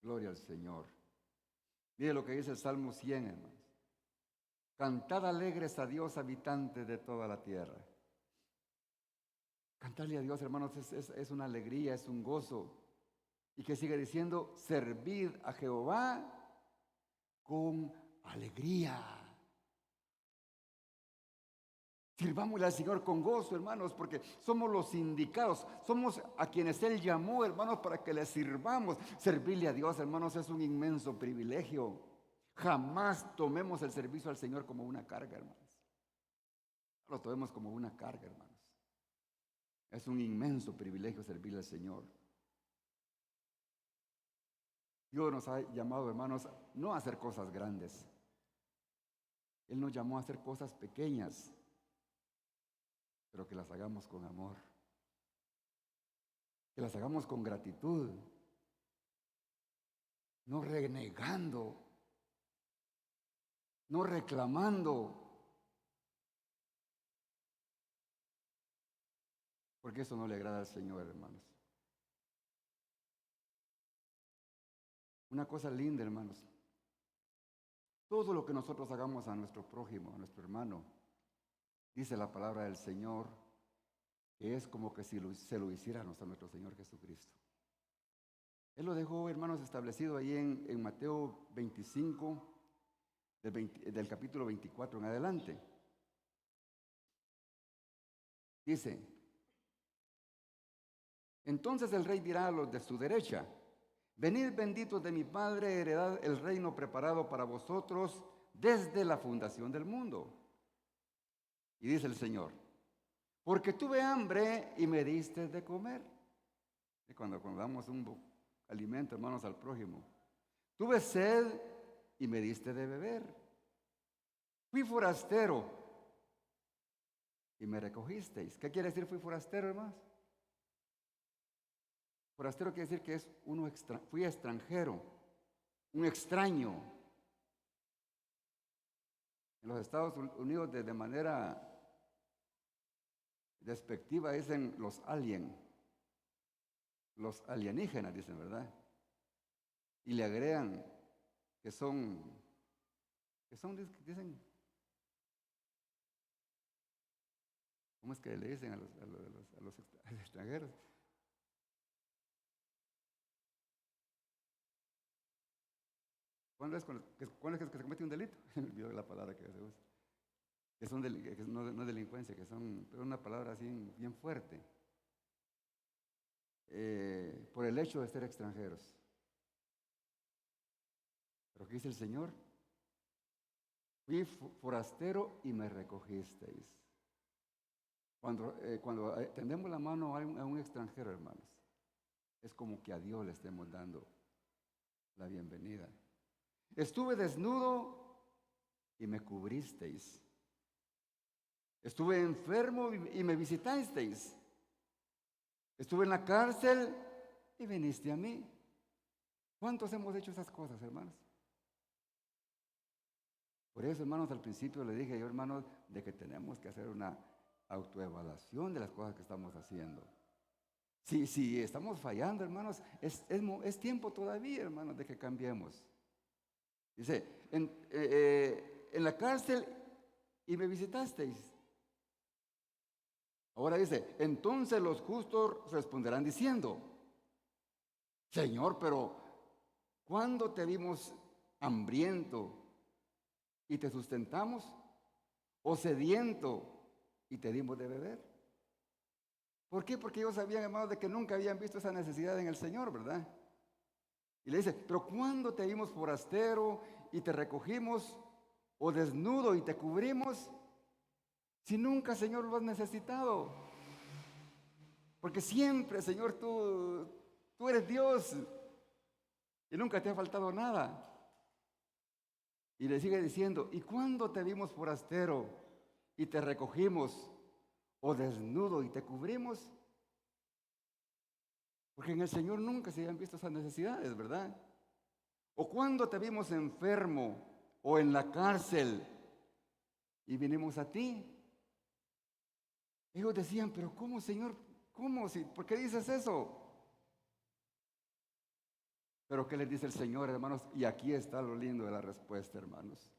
S1: Gloria al Señor. Mire lo que dice el Salmo 100, hermanos. Cantad alegres a Dios, habitantes de toda la tierra. Cantarle a Dios, hermanos, es una alegría, es un gozo. Y que sigue diciendo, servid a Jehová con alegría. Sirvámosle al Señor con gozo, hermanos, porque somos los indicados, somos a quienes Él llamó, hermanos, para que le sirvamos. Servirle a Dios, hermanos, es un inmenso privilegio. Jamás tomemos el servicio al Señor como una carga, hermanos. No lo tomemos como una carga, hermanos. Es un inmenso privilegio servirle al Señor. Dios nos ha llamado, hermanos, no a hacer cosas grandes. Él nos llamó a hacer cosas pequeñas, pero que las hagamos con amor, que las hagamos con gratitud, no renegando, no reclamando, porque eso no le agrada al Señor, hermanos. Una cosa linda, hermanos, todo lo que nosotros hagamos a nuestro prójimo, a nuestro hermano, dice la palabra del Señor, que es como que si se lo hiciéramos a nuestro Señor Jesucristo. Él lo dejó, hermanos, establecido ahí en Mateo 25, del capítulo 24 en adelante. Dice, entonces el rey dirá a los de su derecha, venid benditos de mi Padre, heredad el reino preparado para vosotros desde la fundación del mundo. Y dice el Señor, porque tuve hambre y me diste de comer. Y cuando damos un alimento, hermanos, al prójimo. Tuve sed y me diste de beber. Fui forastero y me recogisteis. ¿Qué quiere decir fui forastero, hermanos? Forastero quiere decir que es fui extranjero, un extraño. En los Estados Unidos de manera despectiva dicen los alienígenas dicen, ¿verdad? Y le agregan que son, dicen, ¿cómo es que le dicen a los extranjeros? ¿Cuándo es que se comete un delito? Me olvidó la palabra que se usa. Que son que no delincuencia, pero una palabra así bien fuerte. Por el hecho de ser extranjeros. Pero ¿qué dice el Señor? Fui forastero y me recogisteis. Cuando tendemos la mano a un extranjero, hermanos, es como que a Dios le estemos dando la bienvenida. Estuve desnudo y me cubristeis. Estuve enfermo y me visitasteis. Estuve en la cárcel y viniste a mí. ¿Cuántos hemos hecho esas cosas, hermanos? Por eso, hermanos, al principio le dije yo, hermanos, de que tenemos que hacer una autoevaluación de las cosas que estamos haciendo. Si estamos fallando, hermanos, es tiempo todavía, hermanos, de que cambiemos. Dice, en la cárcel y me visitasteis. Ahora dice, entonces los justos responderán diciendo, Señor, pero ¿cuándo te vimos hambriento y te sustentamos? ¿O sediento y te dimos de beber? ¿Por qué? Porque ellos sabían, hermanos, de que nunca habían visto esa necesidad en el Señor, ¿verdad? Y le dice, pero ¿cuándo te vimos forastero y te recogimos? ¿O desnudo y te cubrimos? Si nunca, Señor, lo has necesitado. Porque siempre, Señor, tú eres Dios y nunca te ha faltado nada. Y le sigue diciendo, ¿y cuándo te vimos forastero y te recogimos, o desnudo y te cubrimos? Porque en el Señor nunca se habían visto esas necesidades, ¿verdad? ¿O cuándo te vimos enfermo o en la cárcel y vinimos a ti? Ellos decían, pero ¿cómo, Señor? ¿Cómo? ¿Por qué dices eso? Pero ¿qué les dice el Señor, hermanos? Y aquí está lo lindo de la respuesta, hermanos.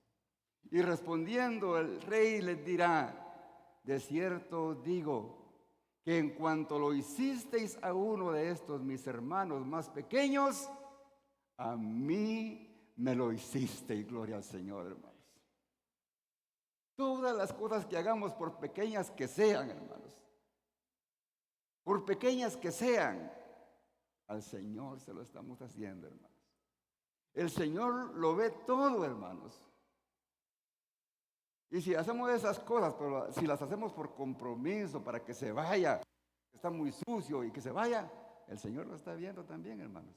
S1: Y respondiendo el rey les dirá, de cierto os digo, que en cuanto lo hicisteis a uno de estos mis hermanos más pequeños, a mí me lo hicisteis, gloria al Señor, hermanos. Todas las cosas que hagamos, por pequeñas que sean, hermanos, por pequeñas que sean, al Señor se lo estamos haciendo, hermanos. El Señor lo ve todo, hermanos. Y si hacemos esas cosas, pero si las hacemos por compromiso, para que se vaya, está muy sucio y que se vaya, el Señor lo está viendo también, hermanos.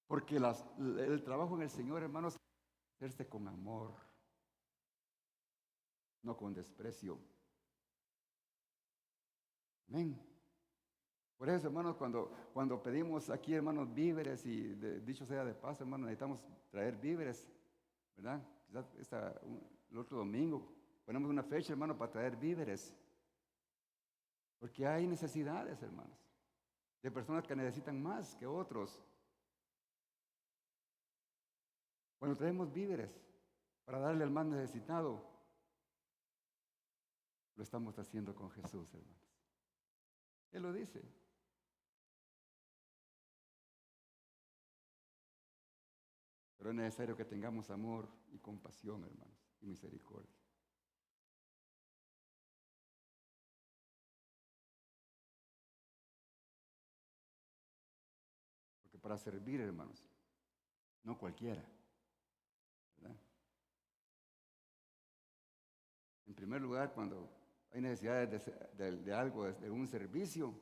S1: Porque el trabajo en el Señor, hermanos, es hacerse con amor, no con desprecio. Amén. Por eso, hermanos, cuando pedimos aquí, hermanos, víveres, y dicho sea de paso, hermanos, necesitamos traer víveres, ¿verdad? Quizás el otro domingo ponemos una fecha, hermano, para traer víveres. Porque hay necesidades, hermanos, de personas que necesitan más que otros. Cuando traemos víveres para darle al más necesitado, lo estamos haciendo con Jesús, hermanos. Él lo dice. Pero es necesario que tengamos amor y compasión, hermanos, y misericordia. Porque para servir, hermanos, no cualquiera, ¿verdad? En primer lugar, cuando hay necesidades de algo, de un servicio,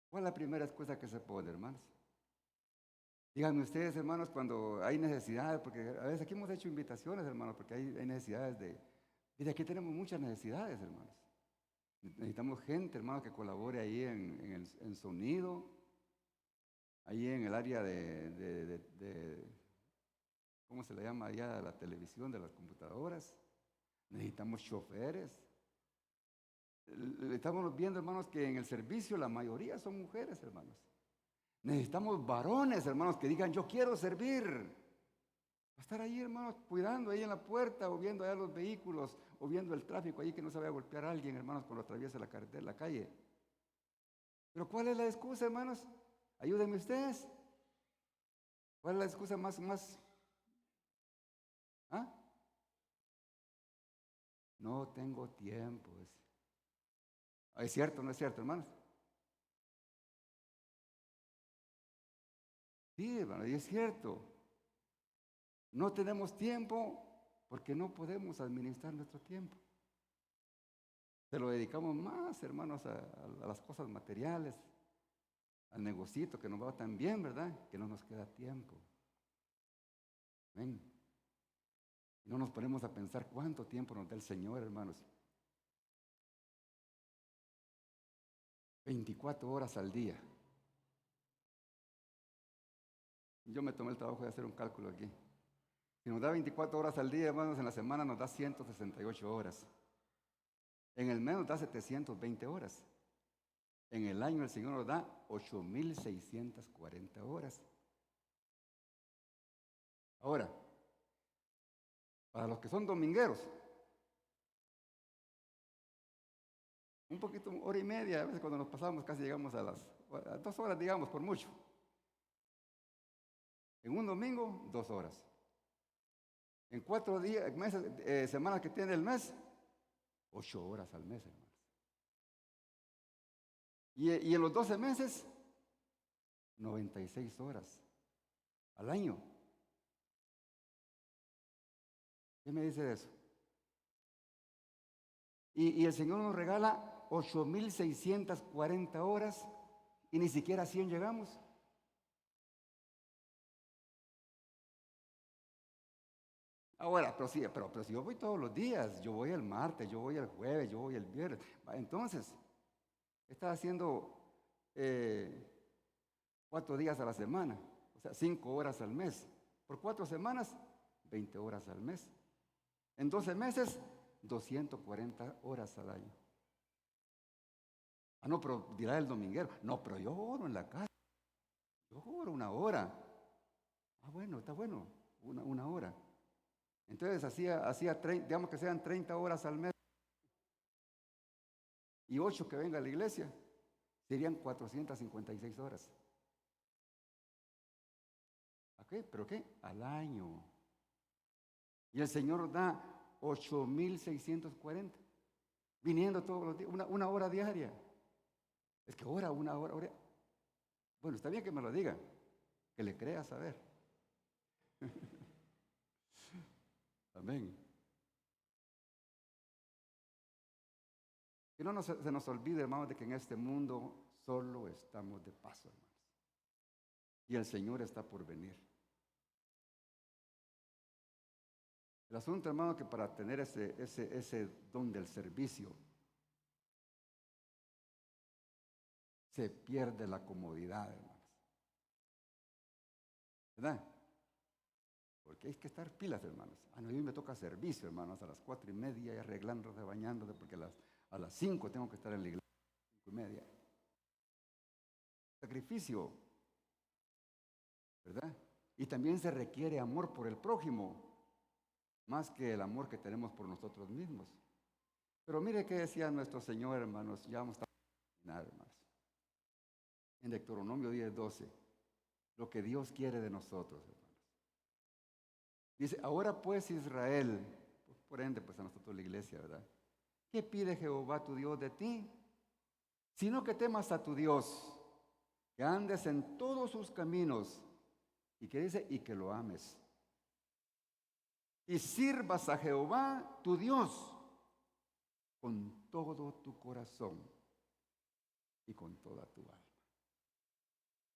S1: ¿cuál es la primera excusa que se pone, hermanos? Díganme ustedes, hermanos, cuando hay necesidades, porque a veces aquí hemos hecho invitaciones, hermanos, porque hay necesidades y de aquí tenemos muchas necesidades, hermanos. Necesitamos gente, hermanos, que colabore ahí en sonido, ahí en el área ¿cómo se le llama allá? La televisión, de las computadoras. Necesitamos choferes. Estamos viendo, hermanos, que en el servicio la mayoría son mujeres, hermanos. Necesitamos varones, hermanos, que digan, yo quiero servir. Va a estar ahí, hermanos, cuidando ahí en la puerta, o viendo allá los vehículos, o viendo el tráfico ahí, que no se vaya a golpear a alguien, hermanos, cuando atraviesa la carretera, la calle. Pero ¿cuál es la excusa, hermanos? Ayúdenme ustedes. ¿Cuál es la excusa más? ¿Ah? No tengo tiempo. ¿Es cierto o no es cierto, hermanos? Sí, hermano, y es cierto. No tenemos tiempo porque no podemos administrar nuestro tiempo. Se lo dedicamos más, hermanos, a las cosas materiales, al negocito que nos va tan bien, ¿verdad? Que no nos queda tiempo. Ven. No nos ponemos a pensar cuánto tiempo nos da el Señor, hermanos. 24 horas al día. Yo me tomé el trabajo de hacer un cálculo aquí. Si nos da 24 horas al día, hermanos, en la semana nos da 168 horas. En el mes nos da 720 horas. En el año el Señor nos da 8,640 horas. Ahora, para los que son domingueros, un poquito, hora y media, a veces cuando nos pasamos casi llegamos a 2 horas, digamos, por mucho. En un domingo, 2 horas. En 4 días, meses, semanas que tiene el mes, 8 horas al mes, hermanos. Y en los 12 meses, 96 horas al año. ¿Qué me dice de eso? Y el Señor nos regala 8,640 horas y ni siquiera a 100 llegamos. Ahora, pero si yo voy todos los días, yo voy el martes, yo voy el jueves, yo voy el viernes. Entonces, está haciendo 4 días a la semana, o sea, 5 horas al mes. Por 4 semanas, 20 horas al mes. En 12 meses, 240 horas al año. Ah, no, pero dirá el dominguero, no, pero yo oro en la casa, yo oro 1 hora. Ah, bueno, está bueno, una hora. Entonces digamos que sean 30 horas al mes y 8 que venga a la iglesia, serían 456 horas. ¿Ok? ¿Pero qué? Al año. Y el Señor da 8,640, viniendo todos los días, una hora diaria. Es que una hora. Bueno, está bien que me lo diga, que le crea saber. Amén. Que no se nos olvide, hermanos, de que en este mundo solo estamos de paso, hermanos. Y el Señor está por venir. El asunto, hermano, que para tener ese don del servicio, se pierde la comodidad, hermanos. ¿Verdad? Porque hay que estar pilas, hermanos. A mí me toca servicio, hermanos, a las 4:30, y arreglándose, bañándose, porque a las 5 tengo que estar en la iglesia, 5:30. Sacrificio, ¿verdad? Y también se requiere amor por el prójimo, más que el amor que tenemos por nosotros mismos. Pero mire qué decía nuestro Señor, hermanos, ya vamos a terminar, hermanos. En Deuteronomio 10:12, lo que Dios quiere de nosotros, hermanos. Dice, ahora pues Israel, por ende, pues a nosotros la iglesia, ¿verdad? ¿Qué pide Jehová tu Dios de ti? Sino que temas a tu Dios, que andes en todos sus caminos, y que dice, y que lo ames. Y sirvas a Jehová tu Dios con todo tu corazón y con toda tu alma.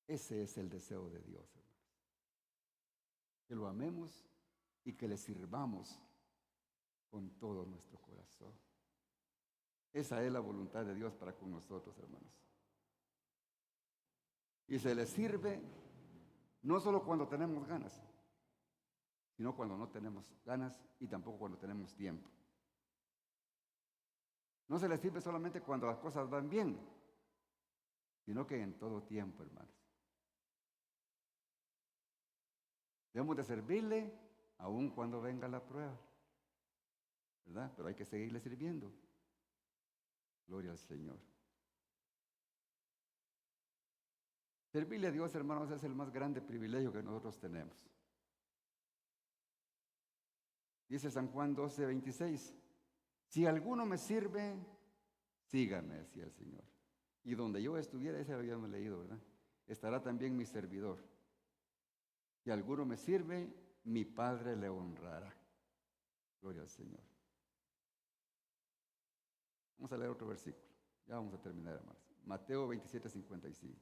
S1: Ese es el deseo de Dios, hermanos. Que lo amemos y que le sirvamos con todo nuestro corazón. Esa es la voluntad de Dios para con nosotros, hermanos. Y se le sirve no solo cuando tenemos ganas, sino cuando no tenemos ganas y tampoco cuando tenemos tiempo. No se le sirve solamente cuando las cosas van bien, sino que en todo tiempo, hermanos. Debemos de servirle aun cuando venga la prueba, ¿verdad? Pero hay que seguirle sirviendo. Gloria al Señor. Servirle a Dios, hermanos, es el más grande privilegio que nosotros tenemos. Dice San Juan 12:26, si alguno me sirve, sígame, decía el Señor. Y donde yo estuviera, ese habíamos leído, ¿verdad? Estará también mi servidor. Si alguno me sirve, mi Padre le honrará. Gloria al Señor. Vamos a leer otro versículo. Ya vamos a terminar, hermanos. Mateo 27:55.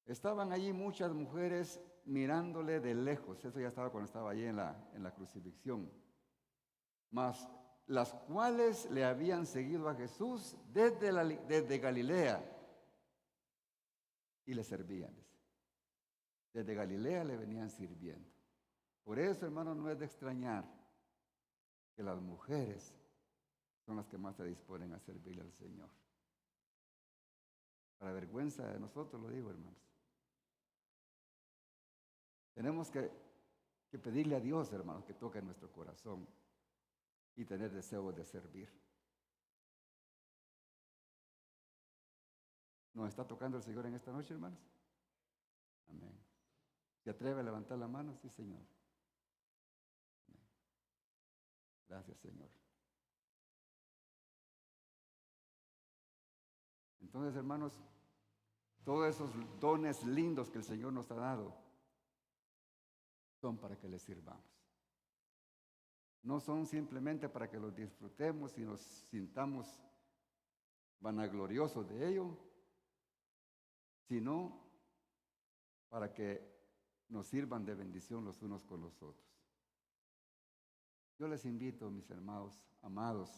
S1: Estaban allí muchas mujeres mirándole de lejos. Eso ya estaba cuando estaba allí en la crucifixión. Mas las cuales le habían seguido a Jesús desde Galilea y le servían. Desde Galilea le venían sirviendo. Por eso, hermanos, no es de extrañar que las mujeres son las que más se disponen a servirle al Señor. Para vergüenza de nosotros lo digo, hermanos. Tenemos que pedirle a Dios, hermanos, que toque nuestro corazón y tener deseo de servir. ¿Nos está tocando el Señor en esta noche, hermanos? Amén. ¿Se atreve a levantar la mano? Sí, Señor. Amén. Gracias, Señor. Entonces, hermanos, todos esos dones lindos que el Señor nos ha dado son para que le sirvamos. No son simplemente para que los disfrutemos y nos sintamos vanagloriosos de ello, sino para que nos sirvan de bendición los unos con los otros. Yo les invito, mis hermanos, amados,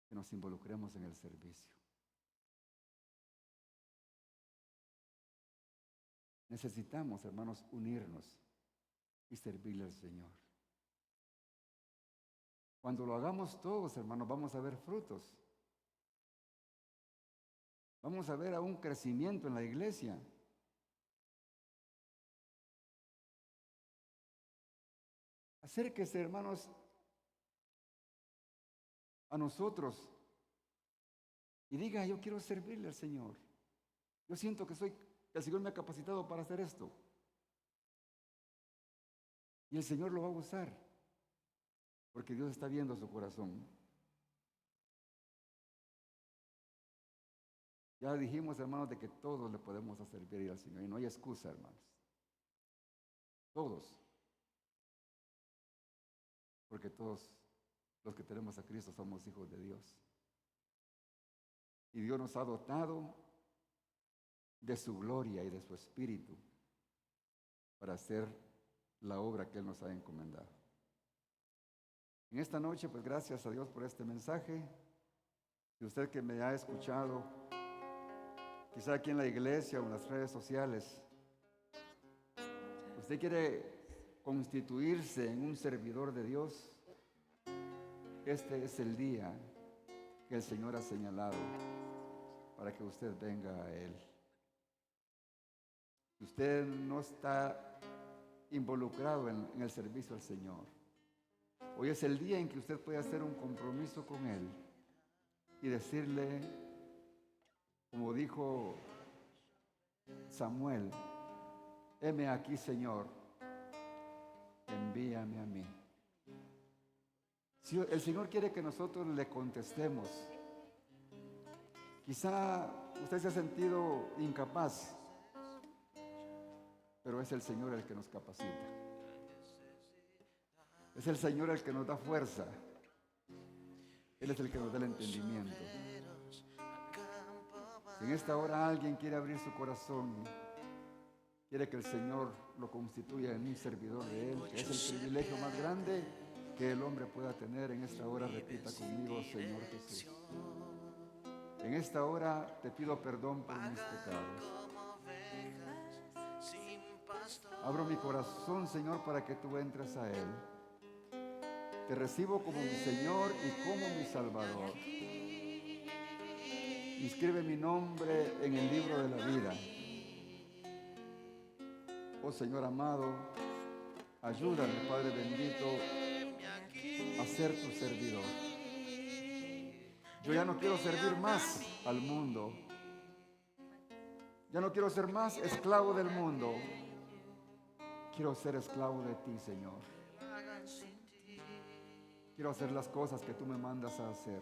S1: que nos involucremos en el servicio. Necesitamos, hermanos, unirnos y servirle al Señor. Cuando lo hagamos todos, hermanos, vamos a ver frutos. Vamos a ver un crecimiento en la iglesia. Acérquese, hermanos, a nosotros y diga: yo quiero servirle al Señor. Yo siento que el Señor me ha capacitado para hacer esto. Y el Señor lo va a usar, porque Dios está viendo su corazón. Ya dijimos, hermanos, de que todos le podemos servir al Señor y no hay excusa, hermanos. Todos. Porque todos los que tenemos a Cristo somos hijos de Dios. Y Dios nos ha dotado de su gloria y de su espíritu para hacer la obra que Él nos ha encomendado. En esta noche, pues gracias a Dios por este mensaje. Y usted que me ha escuchado, quizá aquí en la iglesia o en las redes sociales, usted quiere constituirse en un servidor de Dios, este es el día que el Señor ha señalado para que usted venga a Él. Si usted no está involucrado en el servicio al Señor, hoy es el día en que usted puede hacer un compromiso con Él y decirle, como dijo Samuel: heme aquí, Señor, envíame a mí. Si el Señor quiere que nosotros le contestemos, quizá usted se ha sentido incapaz, pero es el Señor el que nos capacita. Es el Señor el que nos da fuerza. Él es el que nos da el entendimiento. Si en esta hora alguien quiere abrir su corazón, quiere que el Señor lo constituya en un servidor de Él, que es el privilegio más grande que el hombre pueda tener, en esta hora repita conmigo: Señor Jesús, en esta hora te pido perdón por mis pecados. Abro mi corazón, Señor, para que tú entres a Él. Te recibo como mi Señor y como mi Salvador. Inscribe mi nombre en el libro de la vida. Oh Señor amado, ayúdame, Padre bendito, a ser tu servidor. Yo ya no quiero servir más al mundo. Ya no quiero ser más esclavo del mundo. Quiero ser esclavo de ti, Señor. Quiero hacer las cosas que tú me mandas a hacer.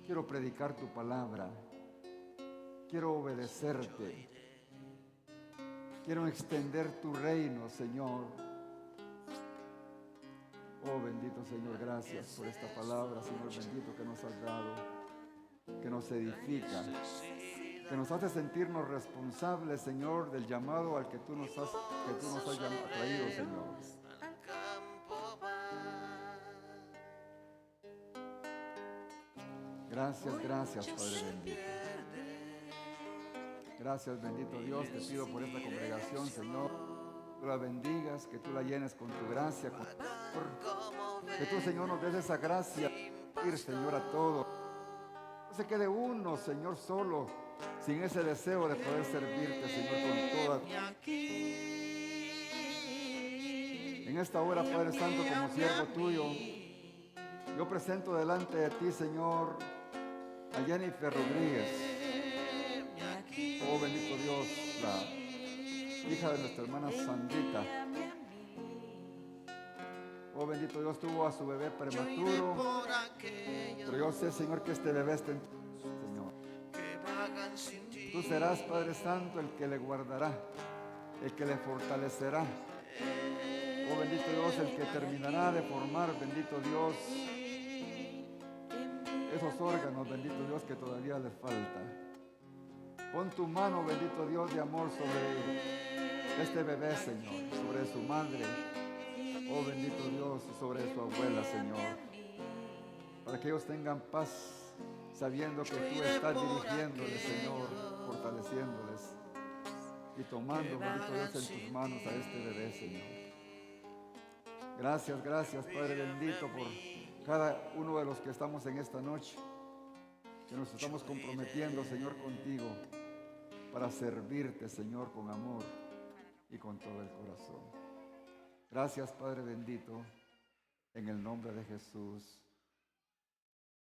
S1: Quiero predicar tu palabra. Quiero obedecerte. Quiero extender tu reino, Señor. Oh bendito Señor, gracias por esta palabra, Señor bendito, que nos has dado, que nos edifica, que nos hace sentirnos responsables, Señor, del llamado al que tú nos has traído, Señor. Gracias, Padre bendito. Gracias, bendito Dios, te pido por esta congregación, Señor. Tú la bendigas, que tú la llenes con tu gracia, con tu amor. Que tú, Señor, nos des esa gracia, ir, Señor, a todo. No se quede uno, Señor, solo, sin ese deseo de poder servirte, Señor, con toda. En esta hora, Padre Santo, como siervo tuyo, yo presento delante de ti, Señor, a Jennifer Rodríguez. Oh bendito Dios, la hija de nuestra hermana Sandrita. Oh bendito Dios, tuvo a su bebé prematuro, pero yo sé, Señor, que este bebé está en tu mano, Señor. Tú serás, Padre Santo, el que le guardará, el que le fortalecerá. Oh bendito Dios, el que terminará de formar, bendito Dios, esos órganos, bendito Dios, que todavía les falta. Pon tu mano, bendito Dios, de amor sobre este bebé, Señor, sobre su madre, oh bendito Dios, y sobre su abuela, Señor, para que ellos tengan paz, sabiendo que tú estás dirigiéndoles, Señor, fortaleciéndoles y tomando, bendito Dios, en tus manos a este bebé, Señor. Gracias, gracias, Padre bendito, por cada uno de los que estamos en esta noche, que nos estamos comprometiendo, Señor, contigo, para servirte, Señor, con amor y con todo el corazón. Gracias, Padre bendito, en el nombre de Jesús.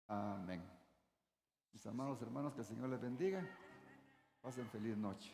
S1: Amén. Mis amados hermanos, que el Señor les bendiga. Pasen feliz noche.